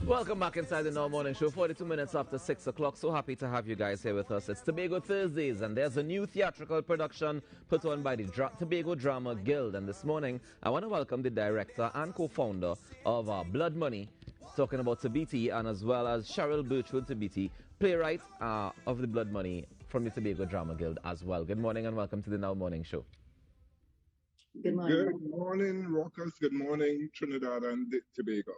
Welcome back inside the Now Morning Show, 42 minutes after 6 o'clock. So happy to have you guys here with us. It's Tobago Thursdays, and there's a new theatrical production put on by the Tobago Drama Guild. And this morning, I want to welcome the director and co-founder of Blood Money, talking about Tabiti, and as well as Cheryl Birchwood Tabiti, playwright of the Blood Money from the Tobago Drama Guild as well. Good morning and welcome to the Now Morning Show. Good morning. Good morning, Rockers. Good morning, Trinidad and Tobago.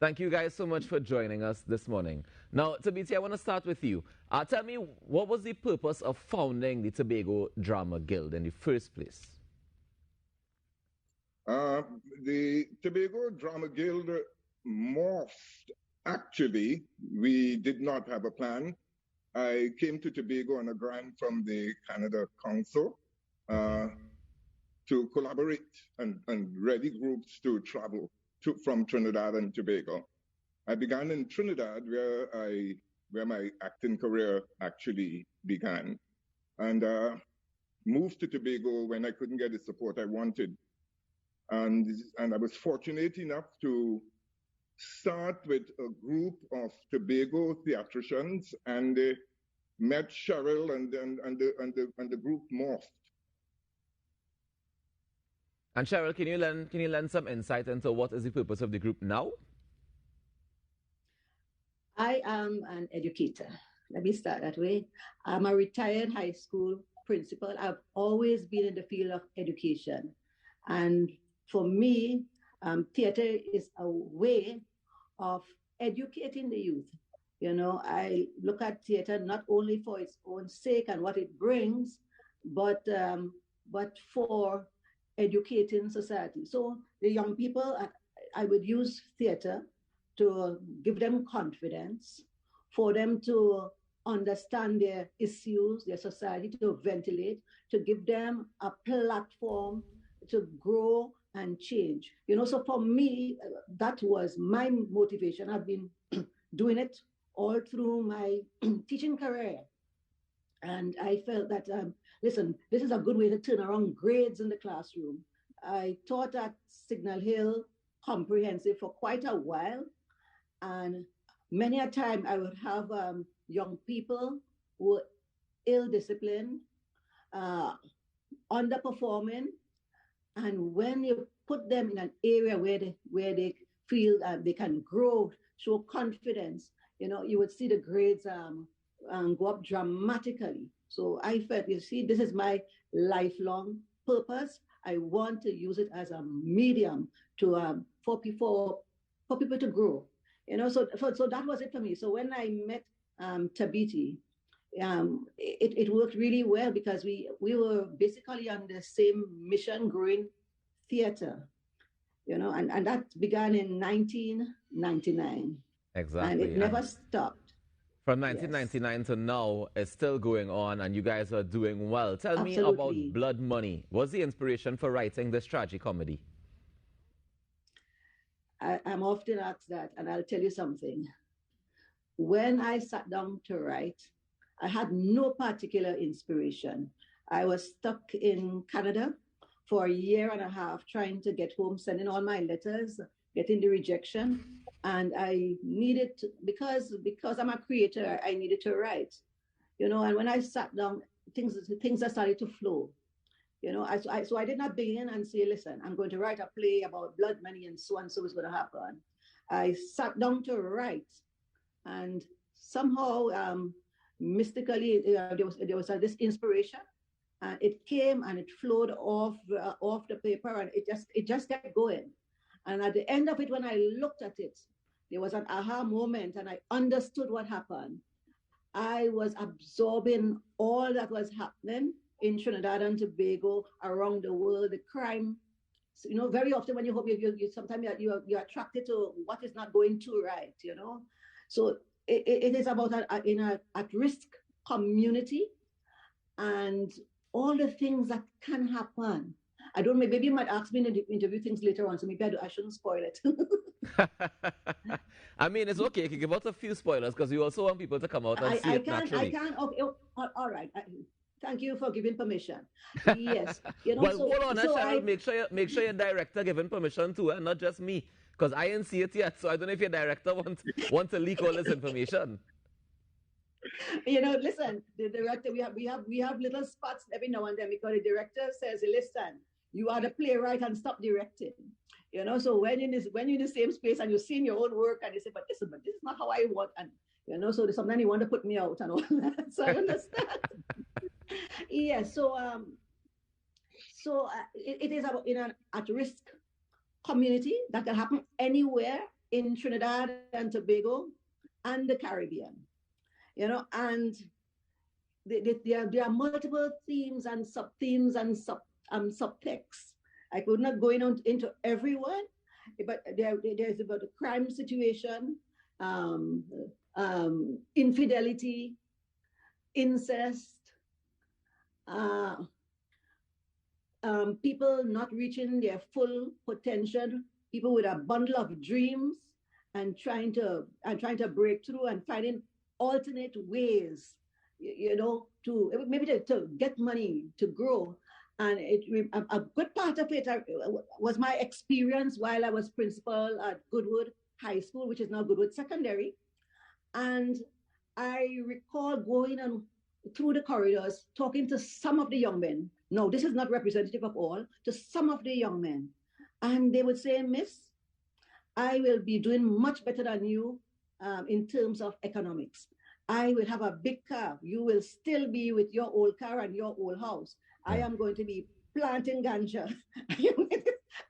Thank you guys so much for joining us this morning. Now, Tabiti, I want to start with you. Tell me, what was the purpose of founding the Tobago Drama Guild in the first place? The Tobago Drama Guild morphed. Actually, we did not have a plan. I came to Tobago on a grant from the Canada Council to collaborate and ready groups to travel from Trinidad and Tobago. I began in Trinidad where my acting career actually began, and moved to Tobago when I couldn't get the support I wanted. And I was fortunate enough to start with a group of Tobago theatricians, and met Cheryl, and the group morphed. And Cheryl, can you lend some insight into what is the purpose of the group now? I am an educator. Let me start that way. I'm a retired high school principal. I've always been in the field of education. And for me, theater is a way of educating the youth. You know, I look at theater not only for its own sake and what it brings, but for educating society. So the young people, I would use theater to give them confidence, for them to understand their issues, their society, to ventilate, to give them a platform to grow and change. You know, so for me, that was my motivation. I've been doing it all through my teaching career. And I felt that, listen, this is a good way to turn around grades in the classroom. I taught at Signal Hill Comprehensive for quite a while. And many a time I would have young people who were ill-disciplined, underperforming. And when you put them in an area where they feel they can grow, show confidence, you know, you would see the grades go up dramatically. So I felt, you see, this is my lifelong purpose. I want to use it as a medium to for people to grow. You know, so that was it for me. So when I met Tabiti, it worked really well because we were basically on the same mission, growing theater. You know, and that began in 1999. Exactly. And it never stopped. From 1999 yes. to now, it's still going on, and you guys are doing well. Tell Absolutely. me about Blood Money. What's the inspiration for writing this tragicomedy? I'm often asked that, and I'll tell you something. When I sat down to write, I had no particular inspiration. I was stuck in Canada for a year and a half trying to get home, sending all my letters, getting the rejection. And I needed to, because I'm a creator, I needed to write, you know. And when I sat down, things are starting to flow, you know. So I did not begin and say, listen, I'm going to write a play about blood money and so is going to happen. I sat down to write, and somehow mystically there was this inspiration, and it came and it flowed off the paper, and it just kept going. And at the end of it, when I looked at it, there was an aha moment, and I understood what happened. I was absorbing all that was happening in Trinidad and Tobago, around the world, the crime. So, you know, very often when you hope you sometimes you're attracted to what is not going too right, you know. So it is about in a at-risk community and all the things that can happen. I don't know, maybe you might ask me in the interview things later on, so maybe I shouldn't spoil it. I mean, it's okay. You can give out a few spoilers because we also want people to come out and see it naturally. I can. Okay, all right. Thank you for giving permission. Yes. You know, well, hold on, Cheryl. Make sure your director giving permission too, and not just me. Because I didn't see it yet, so I don't know if your director want to leak all this information. Listen, the director, we have little spots every now and then because the director says, listen, you are the playwright and stop directing. So when you're in the same space and you're seeing your own work and you say, but listen, but this is not how I want, and so sometimes you want to put me out and all that. So I understand. Yeah. So it is about in an at-risk community that can happen anywhere in Trinidad and Tobago and the Caribbean. And there are multiple themes and sub-themes and subtexts. I could not go into everyone, but there's about the crime situation, infidelity, incest, people not reaching their full potential, people with a bundle of dreams and trying to break through and finding alternate ways, to get money, to grow. And a good part of it was my experience while I was principal at Goodwood High School, which is now Goodwood Secondary. And I recall going on through the corridors, talking to some of the young men. No, this is not representative of all, to some of the young men. And they would say, Miss, I will be doing much better than you in terms of economics. I will have a big car. You will still be with your old car and your old house. I am going to be planting ganja.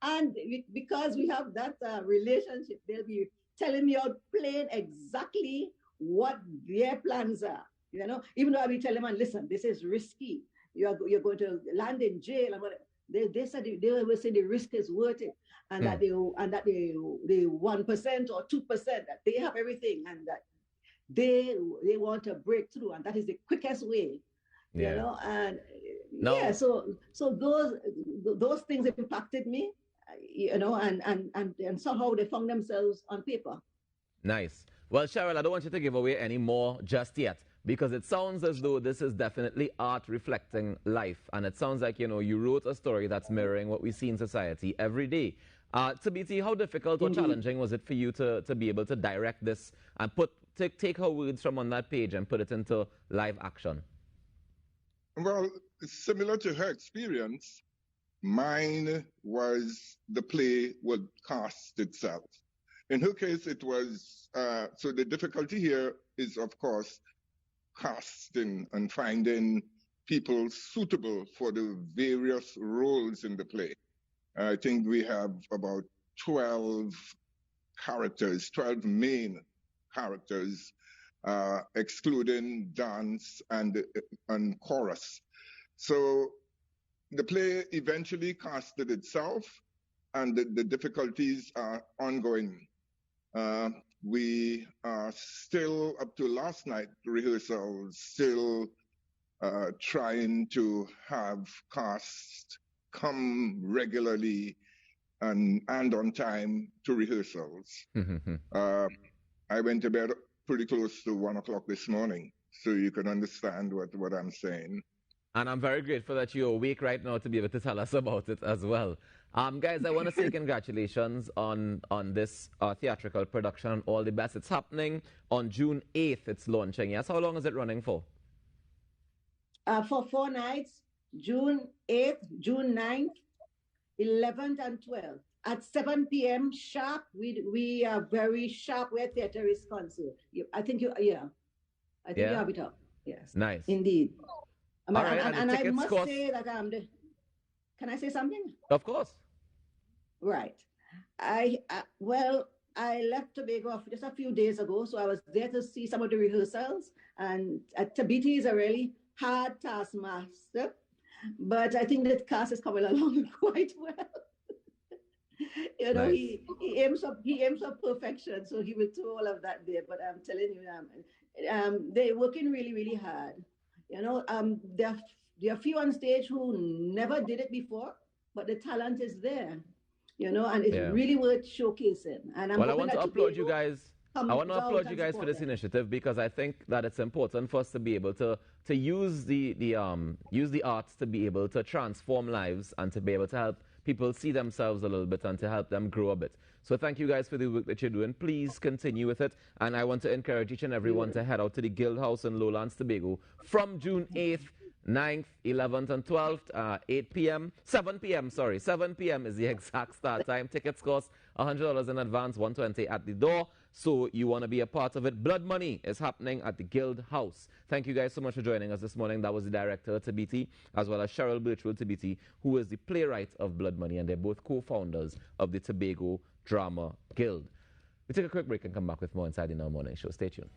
And because we have that relationship, they'll be telling me out plain exactly what their plans are. Even though I will tell them, listen, this is risky. You're going to land in jail. And they said they always say the risk is worth it, and that the 1% or 2% that they have everything, and that they want to break through, and that is the quickest way. And so those things impacted me, and somehow they found themselves on paper. Nice. Well, Cheryl, I don't want you to give away any more just yet, because it sounds as though this is definitely art reflecting life, and it sounds like you wrote a story that's mirroring what we see in society every day. Tabiti, how difficult or challenging was it for you to be able to direct this and take her words from on that page and put it into live action? Well, similar to her experience, mine was the play would cast itself. In her case, it was, so the difficulty here is, of course, casting and finding people suitable for the various roles in the play. I think we have about 12 characters, 12 main characters, excluding dance and chorus. So the play eventually casted itself, and the difficulties are ongoing. We are still, up to last night rehearsals, still trying to have cast come regularly and on time to rehearsals. I went to bed pretty close to 1 o'clock this morning, so you can understand what I'm saying. And I'm very grateful that you're awake right now to be able to tell us about it as well. Guys, I want to say congratulations on this theatrical production and all the best. It's happening on June 8th. It's launching. Yes, how long is it running for? For 4 nights, June 8th, June 9th, 11th, and 12th. At 7 p.m. sharp, we are very sharp where theater is concerned. I think you have it up. Yes. Nice. Indeed. All right, and I must say that can I say something? Of course. Right. I left Tobago just a few days ago, so I was there to see some of the rehearsals. And Tabiti is a really hard taskmaster, but I think that cast is coming along quite well. Nice. he aims up perfection, so he will do all of that there. But I'm telling you, they're working really, really hard. There are few on stage who never did it before, but the talent is there, and it's really worth showcasing. And I want to applaud you guys. I want to applaud you guys for this initiative, because I think that it's important for us to be able to use the arts to be able to transform lives and to be able to help people see themselves a little bit and to help them grow a bit. So thank you guys for the work that you're doing. Please continue with it. And I want to encourage each and everyone to head out to the Guild House in Lowlands, Tobago from June 8th, 9th, 11th, and 12th, 8 p.m. 7 p.m. Sorry, 7 p.m. is the exact start time. Tickets cost $100 in advance, $120 at the door. So you want to be a part of it. Blood Money is happening at the Guild House. Thank you guys so much for joining us this morning. That was the director, Tabiti, as well as Cheryl Birchwood Tabiti, who is the playwright of Blood Money, and they're both co-founders of the Tobago Drama Guild. We take a quick break and come back with more inside the Now Morning Show. Stay tuned.